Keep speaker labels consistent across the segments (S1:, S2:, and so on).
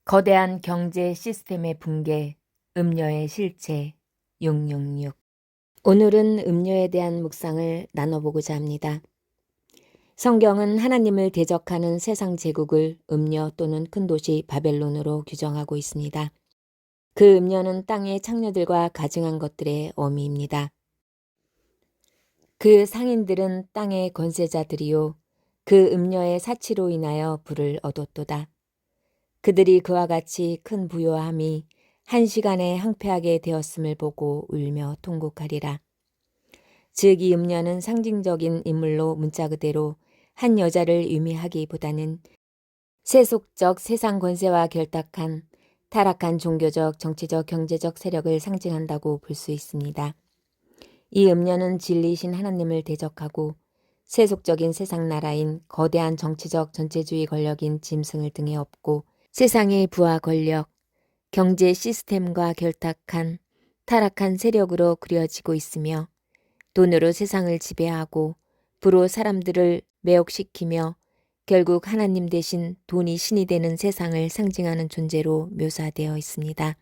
S1: 거대한 경제 시스템의 붕괴, 음료의 실체 666. 오늘은 음료에 대한 묵상을 나눠보고자 합니다. 성경은 하나님을 대적하는 세상 제국을 음료 또는 큰 도시 바벨론으로 규정하고 있습니다. 그 음료는 땅의 창녀들과 가증한 것들의 어미입니다. 그 상인들은 땅의 권세자들이요 그 음료의 사치로 인하여 부를 얻었도다. 그들이 그와 같이 큰 부요함이 한 시간에 항폐하게 되었음을 보고 울며 통곡하리라. 즉 이 음녀는 상징적인 인물로 문자 그대로 한 여자를 의미하기보다는 세속적 세상 권세와 결탁한 타락한 종교적, 정치적, 경제적 세력을 상징한다고 볼 수 있습니다. 이 음녀는 진리이신 하나님을 대적하고 세속적인 세상 나라인 거대한 정치적 전체주의 권력인 짐승을 등에 업고 세상의 부와 권력, 경제 시스템과 결탁한 타락한 세력으로 그려지고 있으며 돈으로 세상을 지배하고 부로 사람들을 매혹시키며 결국 하나님 대신 돈이 신이 되는 세상을 상징하는 존재로 묘사되어 있습니다.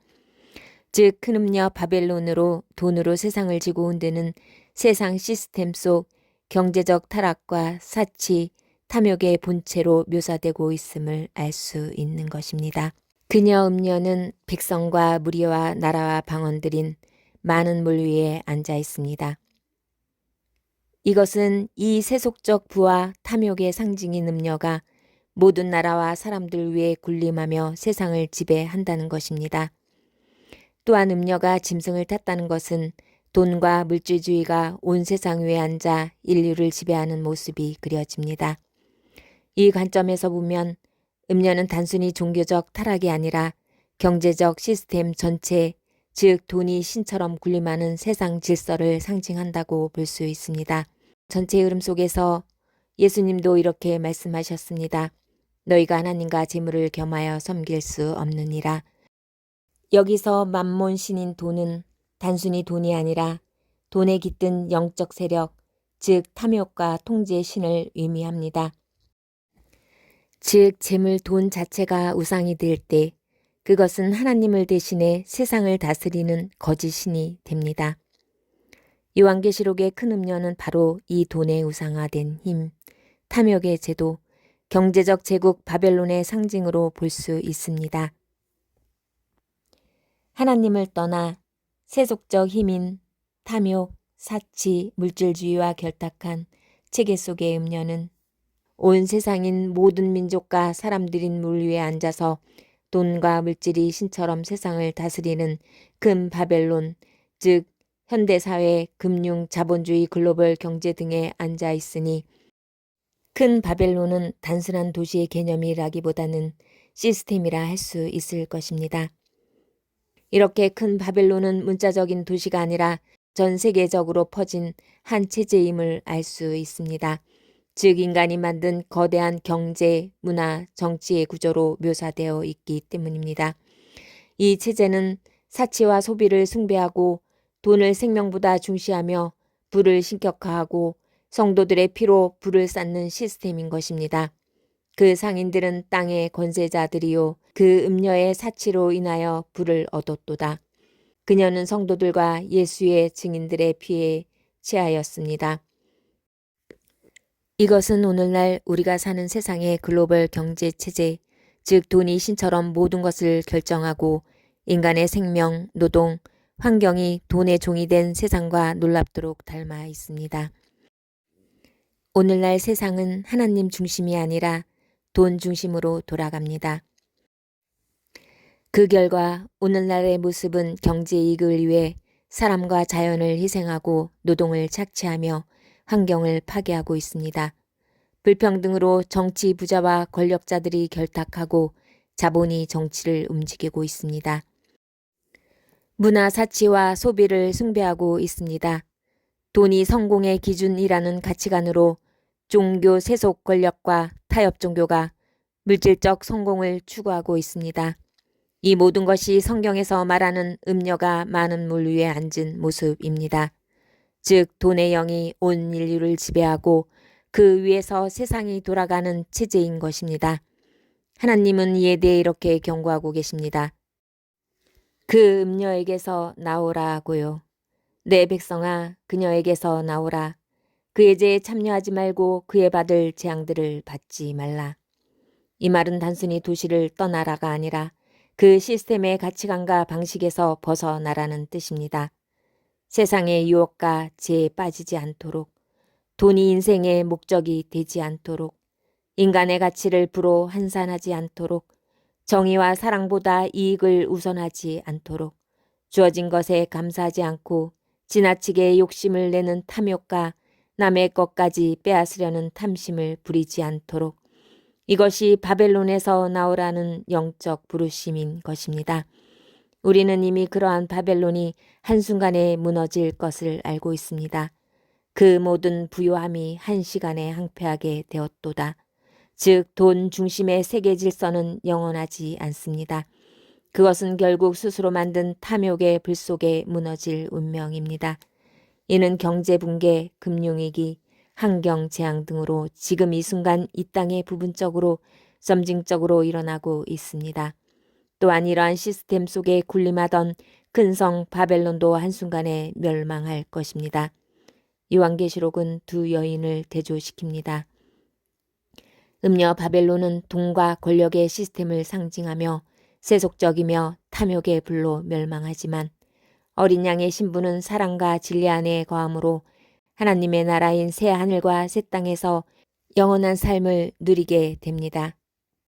S1: 즉 큰 음녀 바벨론으로 돈으로 세상을 지고 흔드는 세상 시스템 속 경제적 타락과 사치, 탐욕의 본체로 묘사되고 있음을 알 수 있는 것입니다. 그녀 음녀는 백성과 무리와 나라와 방언들인 많은 물 위에 앉아 있습니다. 이것은 이 세속적 부와 탐욕의 상징인 음녀가 모든 나라와 사람들 위에 군림하며 세상을 지배한다는 것입니다. 또한 음녀가 짐승을 탔다는 것은 돈과 물질주의가 온 세상 위에 앉아 인류를 지배하는 모습이 그려집니다. 이 관점에서 보면 음녀는 단순히 종교적 타락이 아니라 경제적 시스템 전체, 즉 돈이 신처럼 군림하는 세상 질서를 상징한다고 볼 수 있습니다. 전체 흐름 속에서 예수님도 이렇게 말씀하셨습니다. 너희가 하나님과 재물을 겸하여 섬길 수 없느니라. 여기서 만몬 신인 돈은 단순히 돈이 아니라 돈에 깃든 영적 세력, 즉 탐욕과 통제의 신을 의미합니다. 즉 재물 돈 자체가 우상이 될 때 그것은 하나님을 대신해 세상을 다스리는 거짓 신이 됩니다. 요한계시록의 큰 음료는 바로 이 돈의 우상화된 힘, 탐욕의 제도, 경제적 제국 바벨론의 상징으로 볼 수 있습니다. 하나님을 떠나 세속적 힘인 탐욕, 사치, 물질주의와 결탁한 체계 속의 음료는 온 세상인 모든 민족과 사람들인 물 위에 앉아서 돈과 물질이 신처럼 세상을 다스리는 큰 바벨론, 즉 현대사회, 금융, 자본주의, 글로벌 경제 등에 앉아 있으니 큰 바벨론은 단순한 도시의 개념이라기보다는 시스템이라 할 수 있을 것입니다. 이렇게 큰 바벨론은 문자적인 도시가 아니라 전 세계적으로 퍼진 한 체제임을 알 수 있습니다. 즉 인간이 만든 거대한 경제, 문화, 정치의 구조로 묘사되어 있기 때문입니다. 이 체제는 사치와 소비를 숭배하고 돈을 생명보다 중시하며 부를 신격화하고 성도들의 피로 불을 쌓는 시스템인 것입니다. 그 상인들은 땅의 권세자들이요 그 음녀의 사치로 인하여 부를 얻었도다. 그녀는 성도들과 예수의 증인들의 피에 취하였습니다. 이것은 오늘날 우리가 사는 세상의 글로벌 경제 체제, 즉 돈이 신처럼 모든 것을 결정하고 인간의 생명, 노동, 환경이 돈의 종이 된 세상과 놀랍도록 닮아 있습니다. 오늘날 세상은 하나님 중심이 아니라 돈 중심으로 돌아갑니다. 그 결과 오늘날의 모습은 경제 이익을 위해 사람과 자연을 희생하고 노동을 착취하며 환경을 파괴하고 있습니다. 불평등으로 정치 부자와 권력자들이 결탁하고 자본이 정치를 움직이고 있습니다. 문화 사치와 소비를 숭배하고 있습니다. 돈이 성공의 기준이라는 가치관으로 종교 세속 권력과 타협 종교가 물질적 성공을 추구하고 있습니다. 이 모든 것이 성경에서 말하는 음녀가 많은 물 위에 앉은 모습입니다. 즉 돈의 영이 온 인류를 지배하고 그 위에서 세상이 돌아가는 체제인 것입니다. 하나님은 이에 대해 이렇게 경고하고 계십니다. 그 음녀에게서 나오라고요. 내 백성아, 그녀에게서 나오라. 그의 죄에 참여하지 말고 그의 받을 재앙들을 받지 말라. 이 말은 단순히 도시를 떠나라가 아니라 그 시스템의 가치관과 방식에서 벗어나라는 뜻입니다. 세상의 유혹과 죄에 빠지지 않도록, 돈이 인생의 목적이 되지 않도록, 인간의 가치를 불호 환산하지 않도록, 정의와 사랑보다 이익을 우선하지 않도록, 주어진 것에 감사하지 않고 지나치게 욕심을 내는 탐욕과 남의 것까지 빼앗으려는 탐심을 부리지 않도록, 이것이 바벨론에서 나오라는 영적 부르심인 것입니다. 우리는 이미 그러한 바벨론이 한순간에 무너질 것을 알고 있습니다. 그 모든 부요함이 한시간에 항폐하게 되었도다. 즉, 돈 중심의 세계 질서는 영원하지 않습니다. 그것은 결국 스스로 만든 탐욕의 불 속에 무너질 운명입니다. 이는 경제 붕괴, 금융위기, 환경 재앙 등으로 지금 이 순간 이 땅에 부분적으로 점진적으로 일어나고 있습니다. 또한 이러한 시스템 속에 군림하던 큰 성 바벨론도 한순간에 멸망할 것입니다. 요한계시록은 두 여인을 대조시킵니다. 음녀 바벨론은 돈과 권력의 시스템을 상징하며 세속적이며 탐욕의 불로 멸망하지만 어린 양의 신부는 사랑과 진리 안에 거함으로 하나님의 나라인 새 하늘과 새 땅에서 영원한 삶을 누리게 됩니다.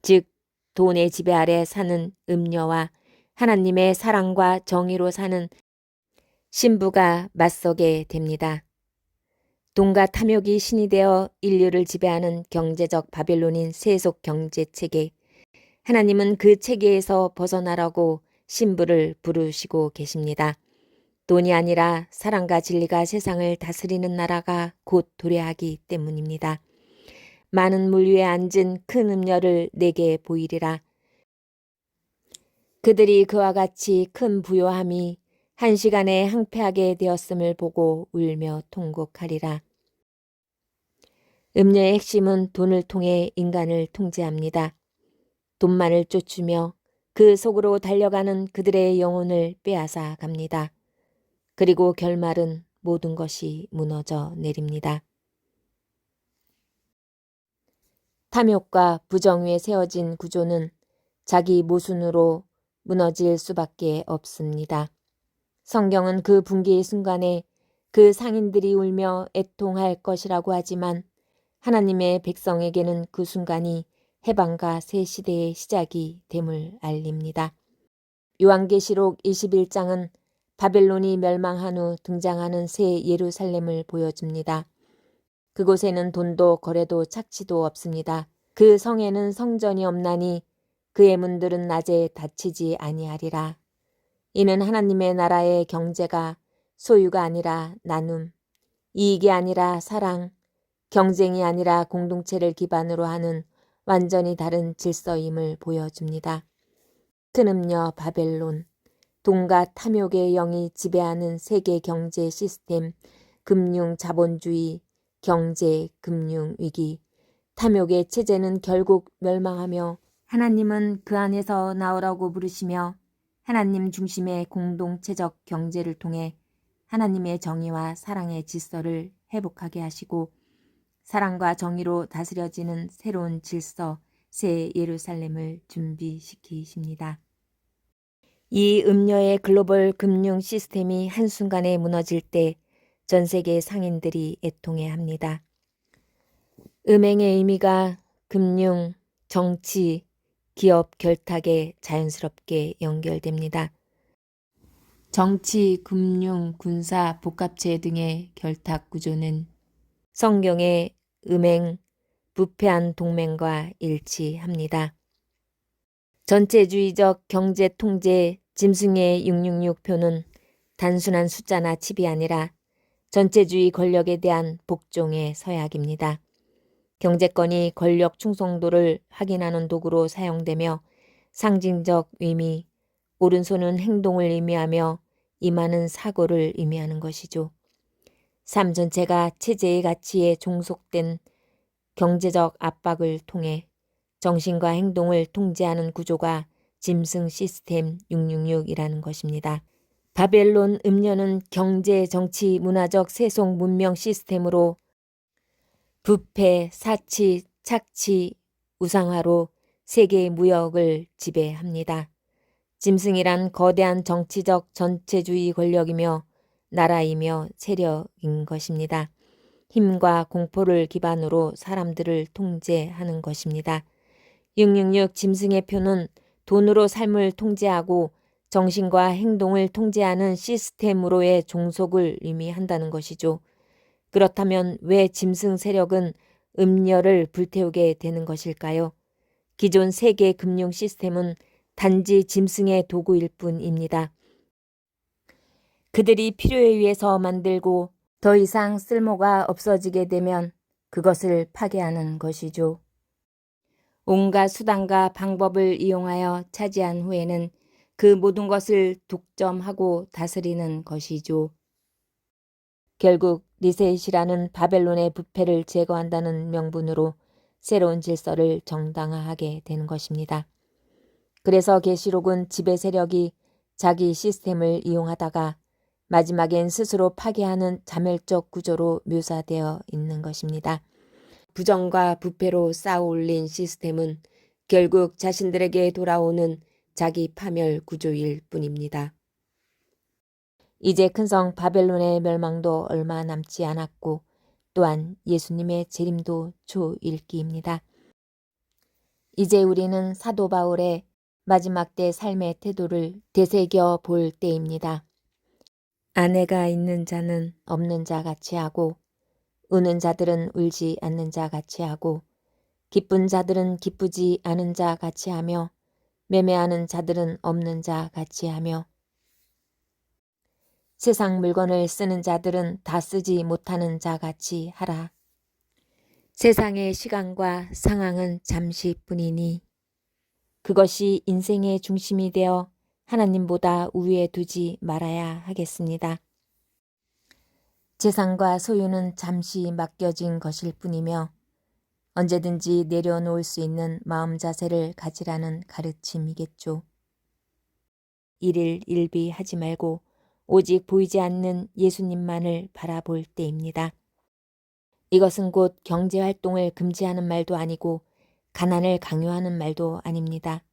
S1: 즉, 돈의 지배 아래 사는 음녀와 하나님의 사랑과 정의로 사는 신부가 맞서게 됩니다. 돈과 탐욕이 신이 되어 인류를 지배하는 경제적 바벨론인 세속 경제 체계. 하나님은 그 체계에서 벗어나라고 신부를 부르시고 계십니다. 돈이 아니라 사랑과 진리가 세상을 다스리는 나라가 곧 도래하기 때문입니다. 많은 물 위에 앉은 큰 음녀를 내게 보이리라. 그들이 그와 같이 큰 부요함이 한시간에 항폐하게 되었음을 보고 울며 통곡하리라. 음녀의 핵심은 돈을 통해 인간을 통제합니다. 돈만을 쫓으며 그 속으로 달려가는 그들의 영혼을 빼앗아 갑니다. 그리고 결말은 모든 것이 무너져 내립니다. 탐욕과 부정 위에 세워진 구조는 자기 모순으로 무너질 수밖에 없습니다. 성경은 그 붕괴의 순간에 그 상인들이 울며 애통할 것이라고 하지만 하나님의 백성에게는 그 순간이 해방과 새 시대의 시작이 됨을 알립니다. 요한계시록 21장은 바벨론이 멸망한 후 등장하는 새 예루살렘을 보여줍니다. 그곳에는 돈도 거래도 착취도 없습니다. 그 성에는 성전이 없나니 그의 문들은 낮에 닫히지 아니하리라. 이는 하나님의 나라의 경제가 소유가 아니라 나눔, 이익이 아니라 사랑, 경쟁이 아니라 공동체를 기반으로 하는 완전히 다른 질서임을 보여줍니다. 큰 음녀 바벨론, 돈과 탐욕의 영이 지배하는 세계 경제 시스템, 금융 자본주의, 경제, 금융 위기, 탐욕의 체제는 결국 멸망하며 하나님은 그 안에서 나오라고 부르시며 하나님 중심의 공동체적 경제를 통해 하나님의 정의와 사랑의 질서를 회복하게 하시고 사랑과 정의로 다스려지는 새로운 질서, 새 예루살렘을 준비시키십니다. 이 음녀의 글로벌 금융 시스템이 한순간에 무너질 때 전 세계 상인들이 애통해합니다. 음행의 의미가 금융, 정치, 기업 결탁에 자연스럽게 연결됩니다. 정치, 금융, 군사, 복합체 등의 결탁 구조는 성경의 음행, 부패한 동맹과 일치합니다. 전체주의적 경제 통제 짐승의 666표는 단순한 숫자나 칩이 아니라 전체주의 권력에 대한 복종의 서약입니다. 경제권이 권력 충성도를 확인하는 도구로 사용되며 상징적 의미, 오른손은 행동을 의미하며 이마는 사고를 의미하는 것이죠. 삶 전체가 체제의 가치에 종속된 경제적 압박을 통해 정신과 행동을 통제하는 구조가 짐승 시스템 666이라는 것입니다. 바벨론 음녀는 경제, 정치, 문화적 세속 문명 시스템으로 부패, 사치, 착취, 우상화로 세계 무역을 지배합니다. 짐승이란 거대한 정치적 전체주의 권력이며 나라이며 세력인 것입니다. 힘과 공포를 기반으로 사람들을 통제하는 것입니다. 666 짐승의 표는 돈으로 삶을 통제하고 정신과 행동을 통제하는 시스템으로의 종속을 의미한다는 것이죠. 그렇다면 왜 짐승 세력은 음녀를 불태우게 되는 것일까요? 기존 세계 금융 시스템은 단지 짐승의 도구일 뿐입니다. 그들이 필요에 의해서 만들고 더 이상 쓸모가 없어지게 되면 그것을 파괴하는 것이죠. 온갖 수단과 방법을 이용하여 차지한 후에는 그 모든 것을 독점하고 다스리는 것이죠. 결국 리셋이라는 바벨론의 부패를 제거한다는 명분으로 새로운 질서를 정당화하게 되는 것입니다. 그래서 계시록은 지배 세력이 자기 시스템을 이용하다가 마지막엔 스스로 파괴하는 자멸적 구조로 묘사되어 있는 것입니다. 부정과 부패로 쌓아올린 시스템은 결국 자신들에게 돌아오는 자기 파멸 구조일 뿐입니다. 이제 큰 성 바벨론의 멸망도 얼마 남지 않았고 또한 예수님의 재림도 초일기입니다. 이제 우리는 사도 바울의 마지막 때 삶의 태도를 되새겨 볼 때입니다. 아내가 있는 자는 없는 자 같이 하고 우는 자들은 울지 않는 자 같이 하고 기쁜 자들은 기쁘지 않은 자 같이 하며 매매하는 자들은 없는 자 같이 하며 세상 물건을 쓰는 자들은 다 쓰지 못하는 자 같이 하라. 세상의 시간과 상황은 잠시뿐이니 그것이 인생의 중심이 되어 하나님보다 우위에 두지 말아야 하겠습니다. 재산과 소유는 잠시 맡겨진 것일 뿐이며 언제든지 내려놓을 수 있는 마음 자세를 가지라는 가르침이겠죠. 일일 일비하지 말고 오직 보이지 않는 예수님만을 바라볼 때입니다. 이것은 곧 경제활동을 금지하는 말도 아니고 가난을 강요하는 말도 아닙니다.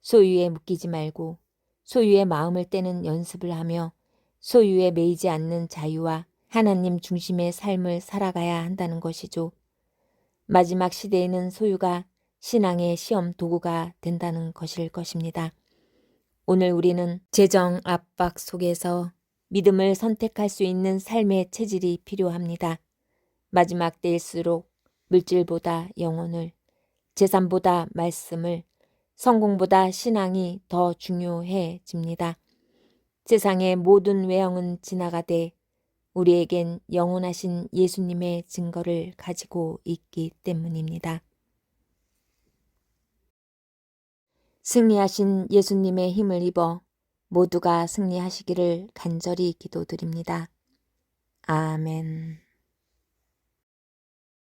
S1: 소유에 묶이지 말고 소유의 마음을 떼는 연습을 하며 소유에 매이지 않는 자유와 하나님 중심의 삶을 살아가야 한다는 것이죠. 마지막 시대에는 소유가 신앙의 시험 도구가 된다는 것일 것입니다. 오늘 우리는 재정 압박 속에서 믿음을 선택할 수 있는 삶의 체질이 필요합니다. 마지막 때일수록 물질보다 영혼을, 재산보다 말씀을, 성공보다 신앙이 더 중요해집니다. 세상의 모든 외형은 지나가되 우리에겐 영원하신 예수님의 증거를 가지고 있기 때문입니다. 승리하신 예수님의 힘을 입어 모두가 승리하시기를 간절히 기도드립니다. 아멘.